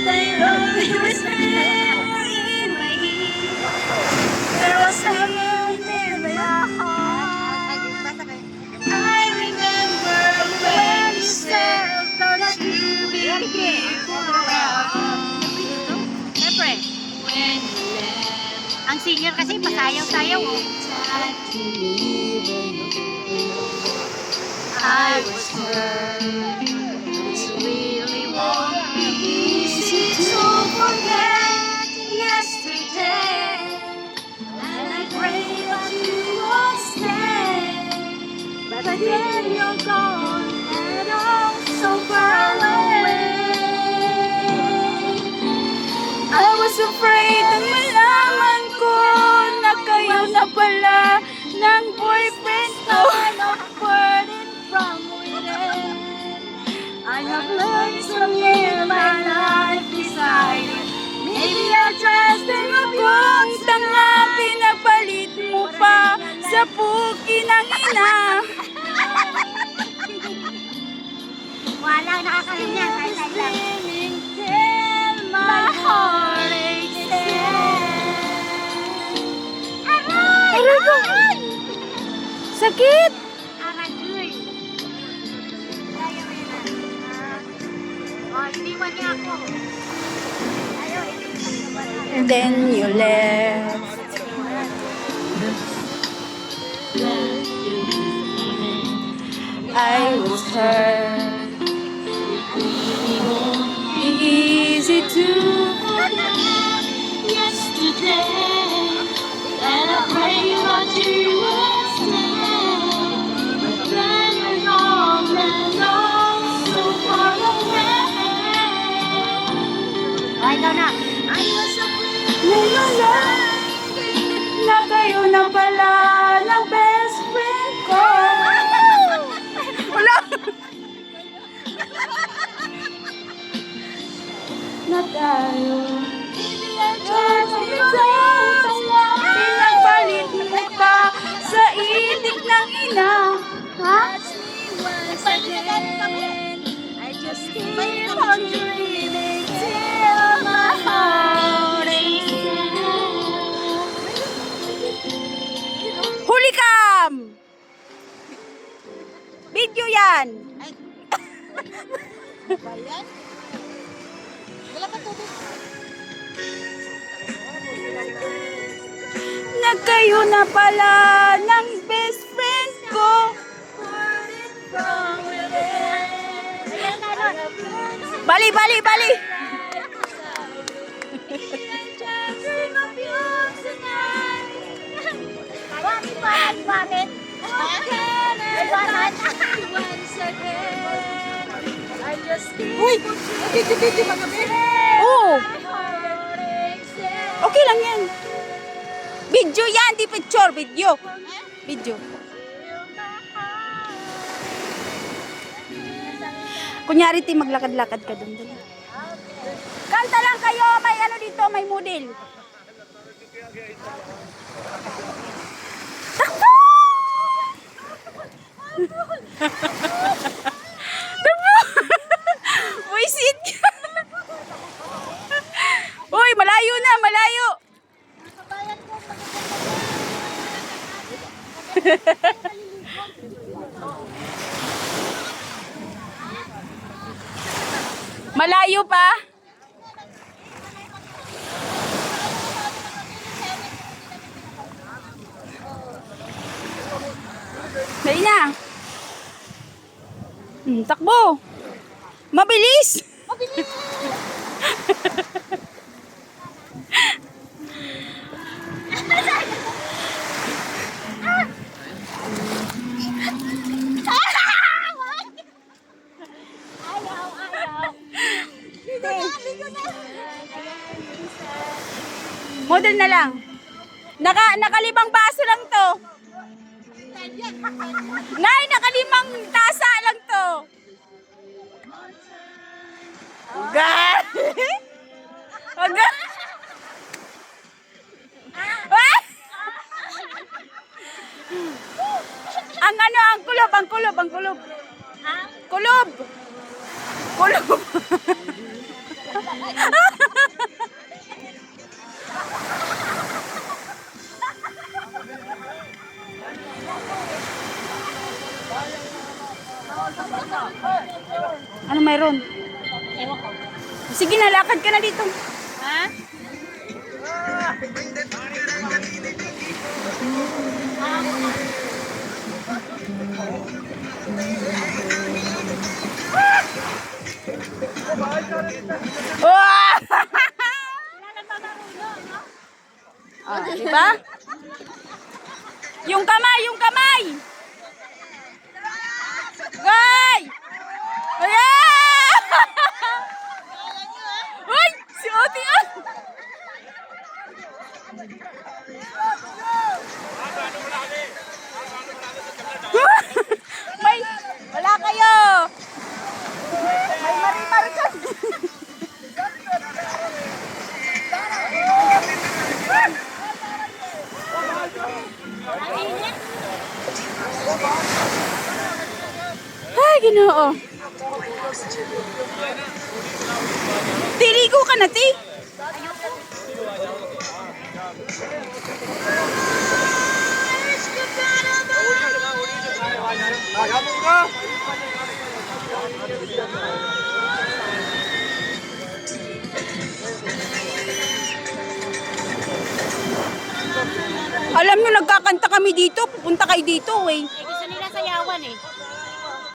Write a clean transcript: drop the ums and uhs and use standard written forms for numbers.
they only whisper in my ear. There was someone in my heart. I remember when you said that you will be around. Siyempre, When you left, ang senior kasi pasayaw-sayaw. Oh. time to leave I was hurt. It's really won't be easy to forget yesterday. And I pray that you won't stay. But then you're gone and I'm so far away. I was afraid na malaman ko na kayo na pala ng boyfriend ko. Burning from within, I have learned to live my life beside you. Maybe I trusted mo kung tanga, pinapalit mo pa sa puki ng ina. Walang nakakaroon yan. Kahit saan lang. Living till my heart aches Aray! Aray ko! Sakit! Aragoy. Ayaw yun na. Oh, hindi man niya ako. Ayaw, hindi man niya. And then you left. I was hurt. It won't be easy to forget yesterday. And I pray that you will stay. But then you're gone and I'm so far away. Ay, ikaw na. I was afraid na kayo na pala ng best friend ko. Wala! Na tayo. Pinagpalit mo pa sa itik ng ina. Ha? I just keep on dreaming till my heart aches. Huli kam! Video yan! Wala ka tubig. Na kayo na pala ng best friend ko. Ayan na nun. Bali, bali, bali! Bakit ba? Bakit? Uy! Oo! Okay lang yan. Video yan, di picture. Video. Video. Kunyari, ti maglakad-lakad ka doon. Kanta lang kayo. May ano dito, may model. Takbo! Takbo! Wisit ka. Uy, malayo na, malayo. Malayo pa? Dali na. Takbo. Mabilis. Mabilis. Model na lang. Nakalimang baso lang to. Nay, nakalimang tasa lang to. Agad. Agad. Ang ano, ang kulob, ang kulob, ang kulob. Kulob. Kulob. Ano mayroon? Ewan ko. Sige na, lakad ka na dito. Ha? Wow! Ah, di ba? Yung kamay, yung kamay! Goy! Ayan! Uy! Si Oti ah! May, wala kayo! May marimar ka! Ay, Ginoo. Tiligo ka na, ti. Alam nyo, nagkakanta kami dito. Pupunta kayo dito, eh. Eh, gusto nila sayawan eh.